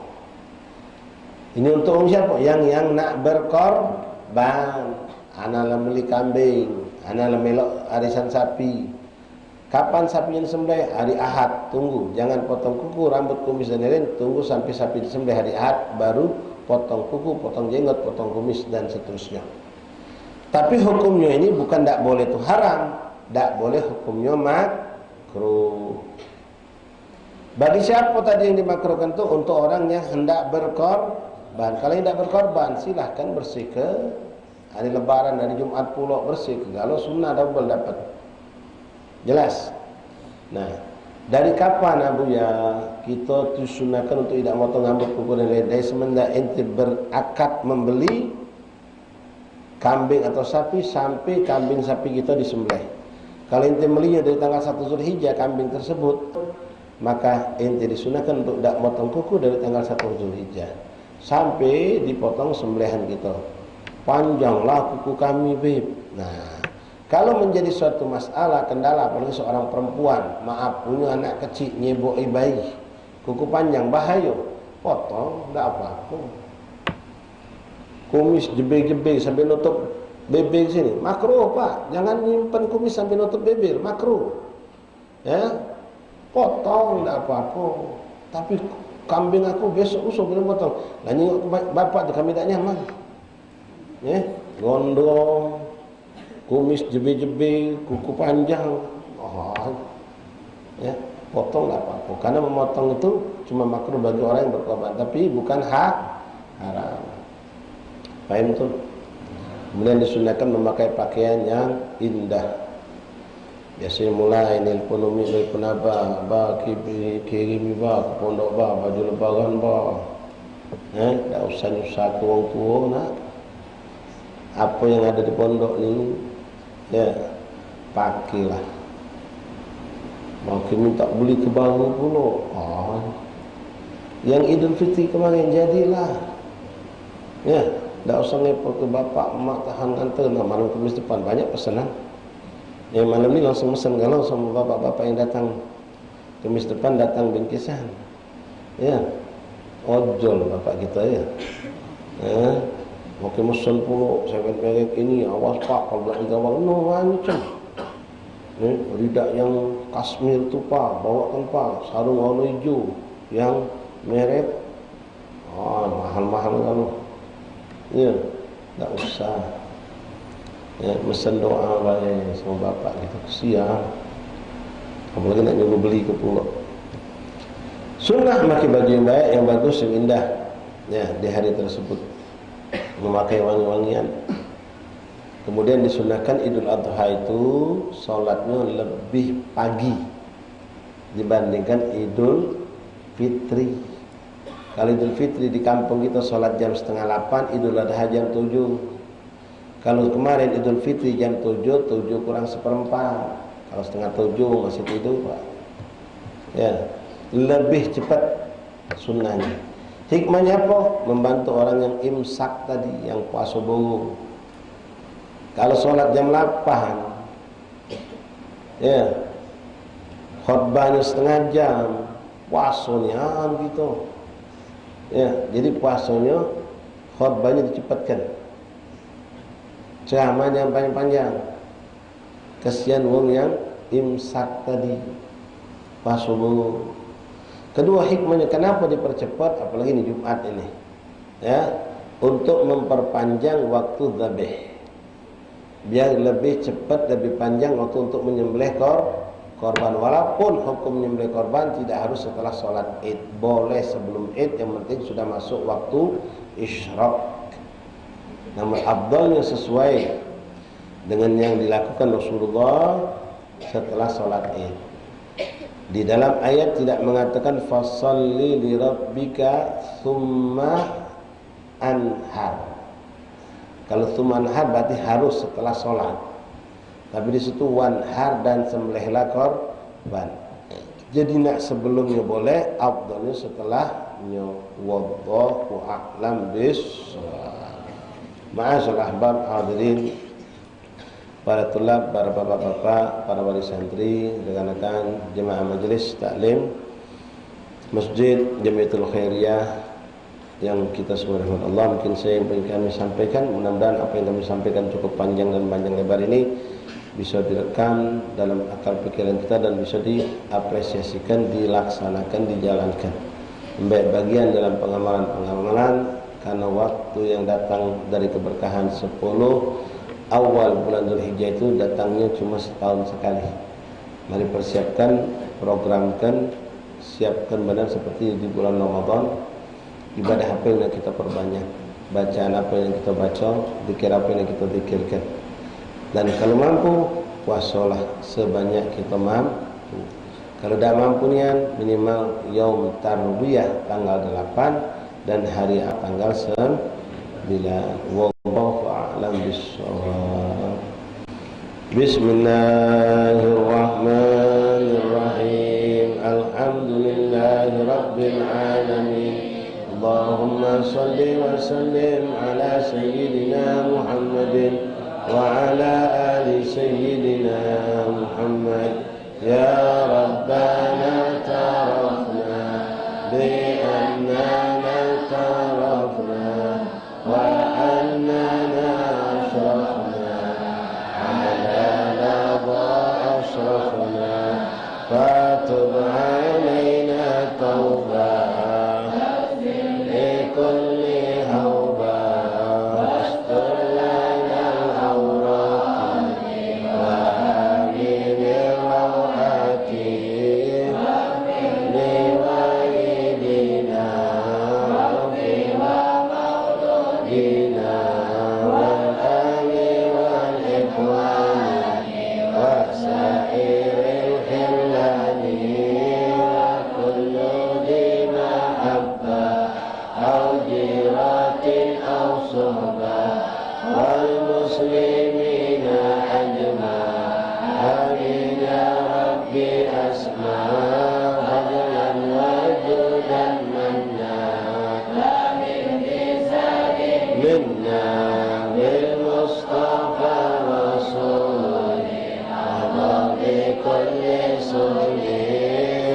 Ini untuk siapa? Yang nak berkorban. Ana beli kambing, ana melok arisan sapi. Kapan sapi yang disembelih? Hari Ahad. Tunggu, jangan potong kuku, rambut, kumis dan lain-lain. Tunggu sampai sapi disembelih hari Ahad, baru potong kuku, potong jenggot, potong kumis dan seterusnya. Tapi hukumnya ini bukan tak boleh itu haram, tak boleh, hukumnya makruh. Bagi siapa tadi yang dimakruhkan itu? Untuk orang yang hendak berkorban. Kalau yang tidak berkorban, silahkan bersih ke hari Lebaran, hari Jumat pula bersih ke. Kalau sunnah double dapat. Jelas? Nah, dari kapan Abu ya kita disunahkan untuk tidak motong rambut kuku dan lain? Dari semenjak ente berakad membeli kambing atau sapi sampai kambing sapi kita disembelih. Kalau ente belinya dari tanggal 1 Zulhijjah kambing tersebut, maka ente disunahkan untuk tidak motong kuku dari tanggal 1 Zulhijjah sampai dipotong sembelihan kita. Panjanglah kuku kami, beb. Nah, kalau menjadi suatu masalah, kendala, apalagi seorang perempuan, maaf, punya anak kecil, nyeboi bayi, kuku panjang, bahaya, potong, tidak apa-apa. Kumis jebel-jebel sampai nutup bibir sini, makruh Pak. Jangan nyimpan kumis sampai nutup bibir, makruh. Ya, potong, tidak apa-apa. Tapi kambing aku besok usung kena potong. Lah nyengok bapak tu kami tak nyaman. Ya, gondrong, kumis jebel-jebel, kuku panjang. Oh, ya, potong tak apa-apa. Karena memotong itu cuma makruh bagi orang yang berkorban, tapi bukan hak haram. Paham tu? Kemudian disunahkan memakai pakaian yang indah. Biasanya mulai nelpon umi, nelpon abah, kirim ba, ke pondok ba, baju lebaran ba. Tak usah nyusah ke orang tua nak. Apa yang ada di pondok ni, ya, pakailah. Mau minta beli ke baru pula. Yang Idul Fitri kemarin jadilah. Ya, tak usah ngepot ke bapak, mak tahan antar. Malam Khamis depan banyak pesanan. Yang malam ni langsung pesan kalau sama bapak-bapak yang datang Khamis depan datang bingkisan. Ya, ojol bapak kita ya. Okey musun pula saya merek ini, awas pak kalau belakang gawang no macam. Ridak yang kasmir tu pak, bawakan pak, sarung warna hijau yang merek mahal-mahal kalau. Ya, tak usah. Ya, pesan doa baik sama bapak kita kesian. Apalagi nak nyuruh beli ke pula. Sunnah memakai baju yang baik, yang bagus, yang indah. Ya, di hari tersebut memakai wangi-wangian. Kemudian disunahkan Idul Adha itu solatnya lebih pagi dibandingkan Idul Fitri. Kalau Idul Fitri di kampung kita solat jam 7:30, Idul Adha jam 7. Kalau kemarin Idul Fitri jam 7, 7 kurang 1/4. Kalau 6:30 masih tidur Pak. Ya, lebih cepat sunnahnya. Hikmahnya apa? Membantu orang yang imsak tadi, yang puasa bau. Kalau sholat jam 8, ya, khutbahnya setengah jam, puasanya gitu. Ya, jadi puasanya, khutbahnya dicepatkan. Ceramahnya yang panjang-panjang. Kesian wong yang imsak tadi, puasa bau. Kedua hikmahnya kenapa dipercepat, apalagi ini Jumat ini, ya, untuk memperpanjang waktu dzabih, biar lebih cepat, lebih panjang waktu untuk menyembelih korban. Walaupun hukum menyembelih korban tidak harus setelah sholat Id, boleh sebelum Id, yang penting sudah masuk waktu isyraq. Namun afdalnya sesuai dengan yang dilakukan Rasulullah setelah sholat Id. Di dalam ayat tidak mengatakan fasalli li rabbika tsumma anhar. Kalau tsumma anhar berarti harus setelah sholat. Tapi di situ wanhar dan sembelihlah korban. Jadi nak sebelumnya boleh, afdalnya setelahnya. Wallahu a'lam bissawab. Ma'asyiral ahbab hadirin, para tulab, para bapak-bapak, para wali santri, rekan-rekan jemaah majelis taklim Masjid Jamiatul Khairiyah yang kita semua rahmat Allah. Mungkin saya yang kami sampaikan, mudah-mudahan apa yang kami sampaikan cukup panjang dan panjang lebar ini bisa direkam dalam akal pikiran kita dan bisa diapresiasikan, dilaksanakan, dijalankan. Baik bagian dalam pengamalan-pengamalan, karena waktu yang datang dari keberkahan 10 awal bulan Zulhijjah itu datangnya cuma setahun sekali. Mari persiapkan, programkan, siapkan benar seperti di bulan Ramadan. Ibadah apa yang kita perbanyak, bacaan apa yang kita baca, zikir apa yang kita zikirkan. Dan kalau mampu puasalah sebanyak kita mampu. Kalau tidak mampu nian, minimal yaum tarbiyah tanggal 8 dan hari tanggal 9. Wallahu a'lam bishawab. Bismillahirrahmanirrahim. Alhamdulillahi rabbil alamin. Allahumma salli wa sallim ala sayyidina Muhammadin wa ala ali sayyidina Muhammad. Ya Rabbana tarafna bi annana tarafna wa annana ashrafna ala laba ashrafna fatub alayna tawbah likulli hawbah wastur lana al-awraq wa amin rawati liwalidina rabbi wa mauludina wal ahli wal ikhwani wa sairil khillani wa kullu dina habba aw jiratin aw suhbah wal muslimina ajma'in ya rabbi asma fadlan wajudan manna minna bil mustafa rasuli wa bi kulli suli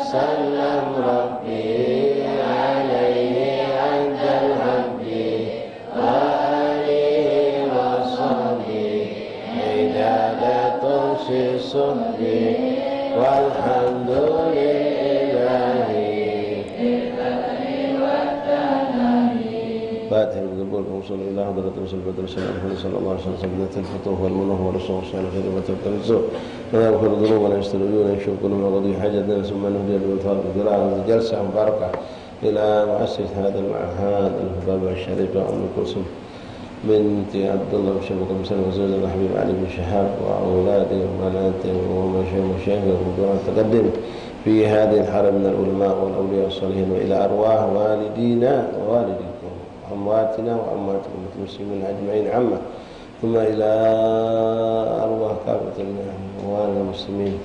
sallam rabbi alaihi anjal hamdi wa alihi wa sahbihi idadatun fi suhbi walhamdulillahi فاتح القبول وصل إلى حضرة رسول الله صلى الله عليه وسلم سبنة الفتوح والمنه والرسول صلى الله عليه وسلم وتبتلسوا ويغفر الذنوب ونستر العيون ويشوف كل ما قضي حاجتنا ثم نهدي بالفضل والجلال جلسة مباركة إلى مؤسس هذا المعهد الهباب الشريف أم كلثوم بنت عبد الله وشبك مسلم وزوج الحبيب علي بن شهاب وأولاده وبناته ومشايخه وحضور تقدم في هذه الحرم من العلماء والأولياء والصالحين وإلى أرواح والدينا ووالديكم أمواتنا وأمواتكم المسلمين أجمعين عامة ثم إلى أرواح كافة أموال المسلمين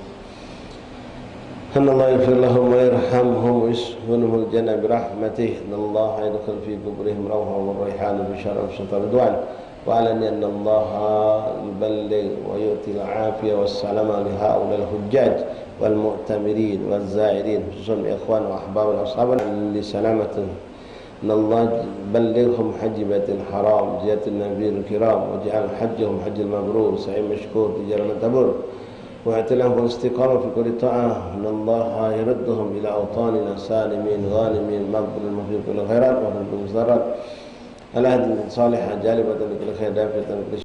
أن الله يغفر لهم ويرحمهم ويسكنهم الجنة برحمته أن الله يدخل في قبورهم روحا والريحان بشرع وشطر رضوان واعلم أن الله يبلغ ويؤتي العافية والسلامة لهؤلاء الحجاج والمؤتمرين والزائرين خصوصا الإخوان وأحباب الأصحاب لسلامة أن الله بلغهم حج بيت الحرام زيارة النبي الكرام وجعل حجهم حج المبرور سعي مشكور تجارة تبر واعتلهم بالاستقامة في كل طاعة أن الله يردهم إلى أوطاننا سالمين غانمين مقبول المفيد كل خيرات وفي المزدرات الأهد صالحة جالبة لكل خير دافئة